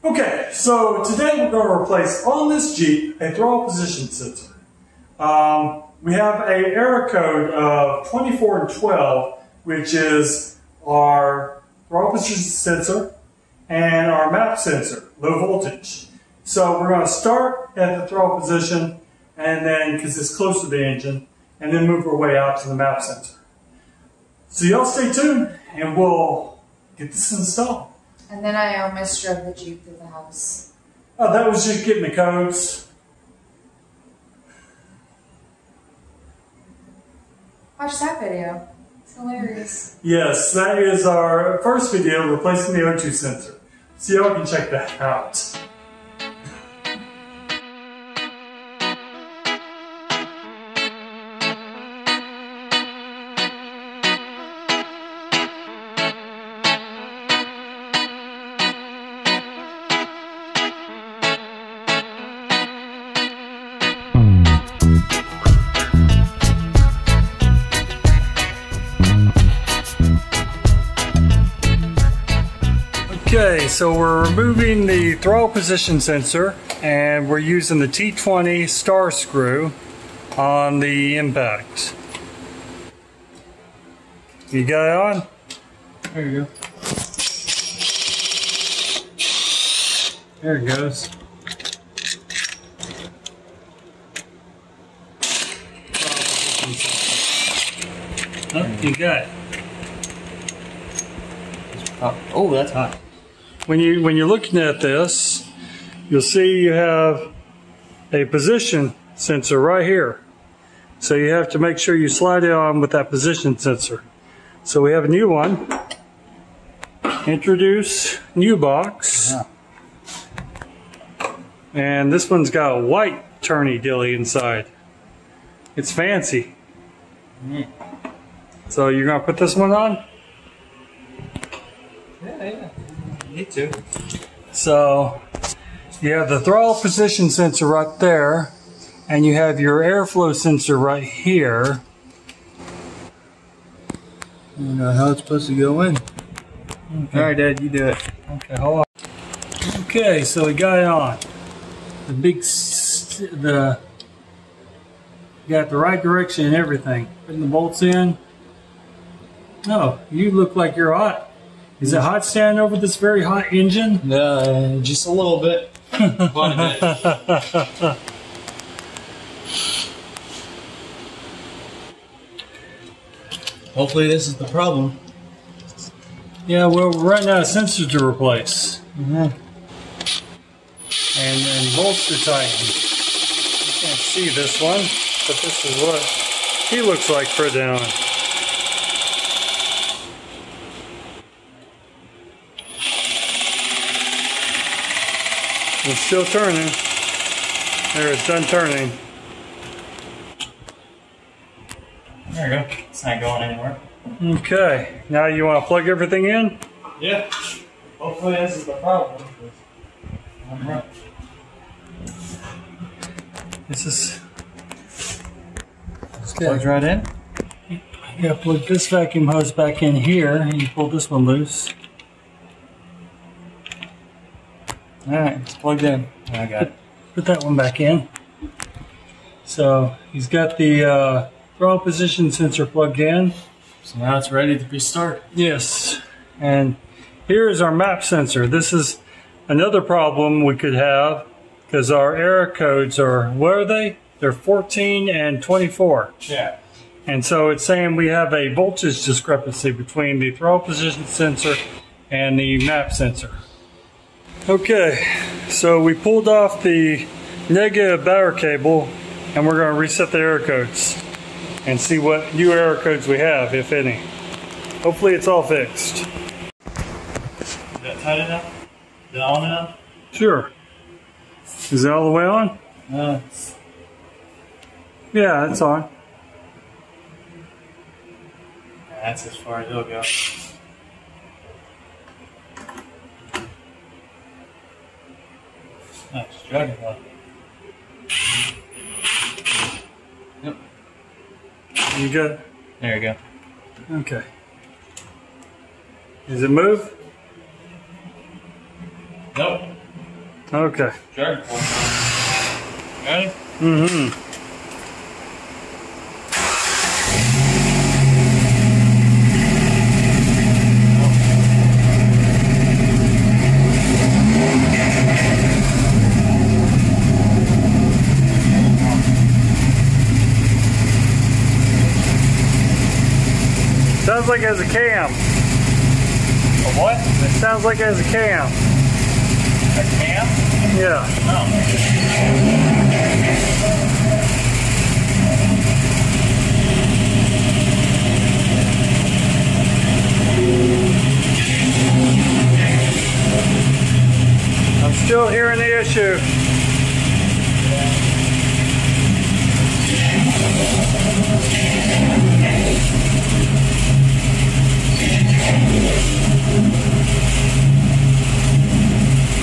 Okay, so today we're going to replace on this Jeep a throttle position sensor. We have an error code of 24 and 12, which is our throttle position sensor and our map sensor, low voltage. So we're going to start at the throttle position, and then, because it's close to the engine, and then move our way out to the map sensor. So y'all stay tuned, and we'll get this installed. And then I almost drove the Jeep through the house. Oh, that was just getting the codes. Watch that video. It's hilarious. Yes, that is our first video replacing the O2 sensor. So y'all can check that out. Okay, so we're removing the throttle position sensor and we're using the T20 star screw on the impact. You got it on? There you go. There it goes. Oh, you got it. Oh, that's hot. When you're looking at this, you'll see you have a position sensor right here. So you have to make sure you slide it on with that position sensor. So we have a new one. Introduce new box. And this one's got a white turny dilly inside. It's fancy. So you're gonna put this one on? Yeah. Need to. So you have the throttle position sensor right there, and you have your airflow sensor right here. I don't know how it's supposed to go in. Okay. Alright, Dad, you do it. Okay, hold on. Okay, so we got it on. You got the right direction and everything. Putting the bolts in. Oh, you look like you're hot. Is it hot standing over this very hot engine? Just a little bit. Quite a bit. Hopefully this is the problem. Yeah, well, we're running out of sensors to replace. And bolts to tighten. You can't see this one, but this is what he looks like further down. It's still turning. There, it's done turning. There we go. It's not going anywhere. Okay, now you want to plug everything in? Yeah. Hopefully this is the problem. This is... Plugs right in? Yeah, plug this vacuum hose back in here, and you pull this one loose. Alright, it's plugged in. I got it. Put that one back in. So he's got the throttle position sensor plugged in. So now it's ready to be started. Yes, and here is our map sensor. This is another problem we could have because our error codes are, what are they? They're 14 and 24. Yeah. And so it's saying we have a voltage discrepancy between the throttle position sensor and the map sensor. Okay, so we pulled off the negative battery cable and we're going to reset the error codes and see what new error codes we have, if any. Hopefully it's all fixed. Is that tight enough? Is it on enough? Sure. Is it all the way on? Yeah, it's on. That's as far as it'll go. Nice, dragon one. Yep. You got it? There you go. Okay. Does it move? Nope. Okay. Sure. Ready? Mm-hmm. Sounds like it has a cam. A what? It sounds like it has a cam. A cam? Yeah. Oh. I'm still hearing the issue.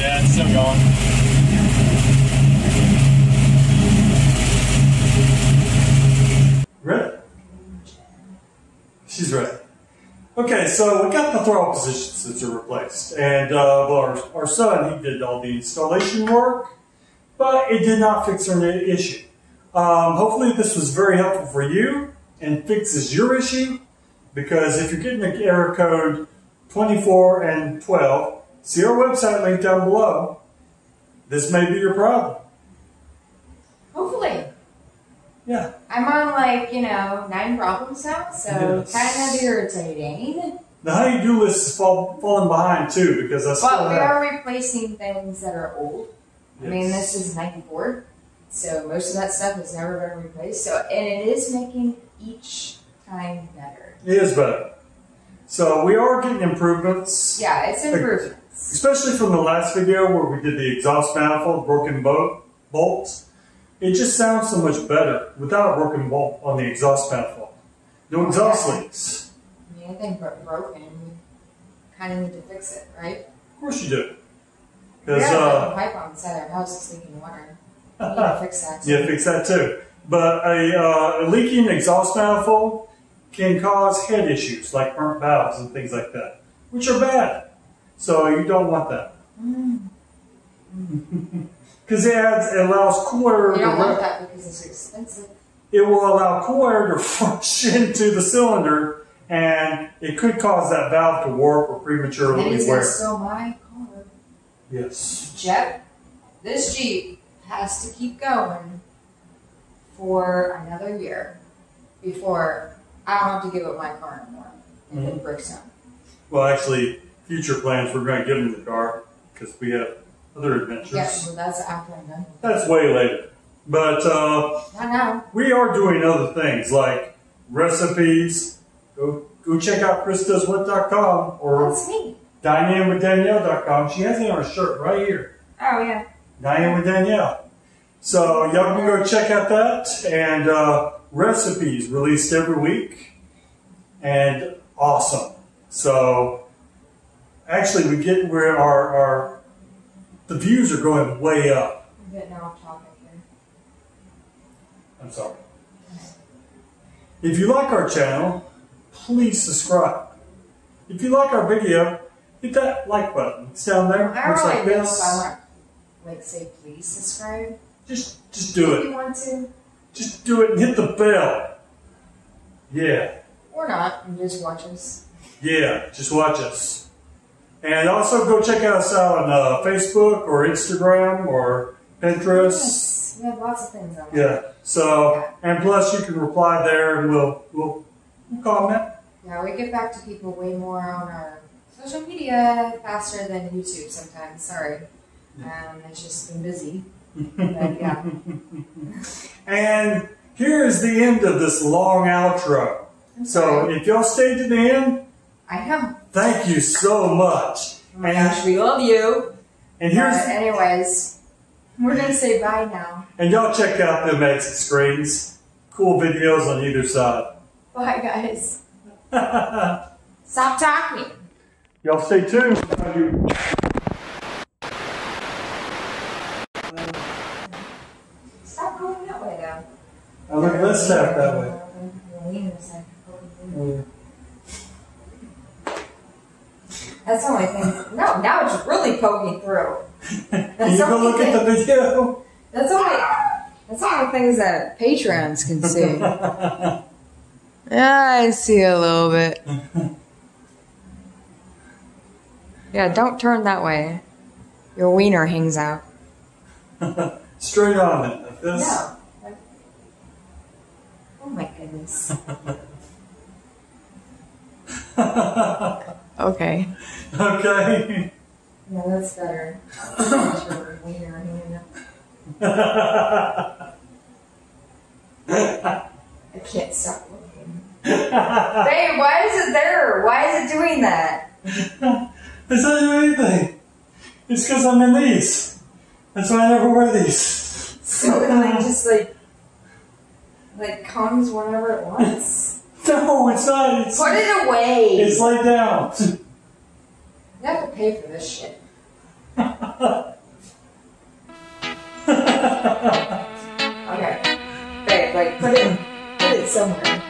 Yeah, it's still going. Ready? She's ready. Okay, so we got the throttle position sensor replaced, and well, our son, he did all the installation work, but it did not fix our issue. Hopefully this was very helpful for you and fixes your issue, because if you're getting the error code 24 and 12, see our website link down below. This may be your problem. Hopefully. Yeah. I'm on like, 9 problems now, so Yes. kind of irritating. The how-you-do list is falling behind too, because I still But we have... are replacing things that are old. I mean, Yes. this is 94, so most of that stuff has never been replaced. So, and it is making each time better. It is better. So we are getting improvements. Yeah, it's improvements. Especially from the last video where we did the exhaust manifold, broken bolts. It just sounds so much better without a broken bolt on the exhaust manifold. No exhaust leaks. I mean, anything broken, you kind of need to fix it, right? Of course you do. We Because have a pipe on the side of our house that's leaking water. You need to fix that. yeah, fix that too. But a leaking exhaust manifold can cause head issues like burnt valves and things like that, which are bad. So you don't want that. Because it allows cool air. You don't want that because it's expensive. It will allow cool air to rush into the cylinder, and it could cause that valve to warp or And prematurely he's wear. gonna steal my car. Yes. Jeff, this Jeep has to keep going for another year before I don't have to give up my car anymore if it breaks down. Well, actually, future plans, we're going to give him the car because we have other adventures. Yeah, well, that's after I'm done. That's way later. But Not now. we are doing other things like recipes. Go check out chrisdoeswhat.com or That's me. diningwithdanielle.com. She has it on her shirt right here. Oh, yeah. Dining with Danielle. So y'all can go check out that, and recipes released every week, and awesome. So actually, we get where the views are going way up. I'm getting off topic here. I'm sorry. If you like our channel, please subscribe. If you like our video, hit that like button. It's down there. I Looks don't like really know this. if I want to, say, please subscribe. Just do If it. you want to. Just do it and hit the bell. Yeah. Or not, and just watch us. Yeah, just watch us. And also go check us out on Facebook or Instagram or Pinterest. Yes, we have lots of things on there. Yeah. So, and plus you can reply there and we'll comment. Yeah, we get back to people way more on our social media faster than YouTube sometimes. Sorry. It's just been busy. But yeah. And here is the end of this long outro. So if y'all stayed to the end, I know. thank you so much. Oh my gosh, we love you. And here's But anyways, we're gonna say bye now. and y'all check out them exit screens. Cool videos on either side. Bye guys. Stop talking. Y'all stay tuned. Stop going that way though. I look less step that way. That's the only thing. No, now it's really really poking through. Can you go look at the video? That's only things that patrons can see. Yeah, I see a little bit. Yeah, don't turn that way. Your wiener hangs out. Straight on it. Like this. No. Oh my goodness. Okay. Okay. Yeah, that's better. Your wiener hanging out. I can't stop looking. Babe, why is it there? Why is it doing that? It's not doing anything. It's because I'm in these. That's why I never wear these. So it just comes whenever it wants. No, it's not. It's, put it away. It's laid down. You have to pay for this shit. Okay. Babe, put it somewhere.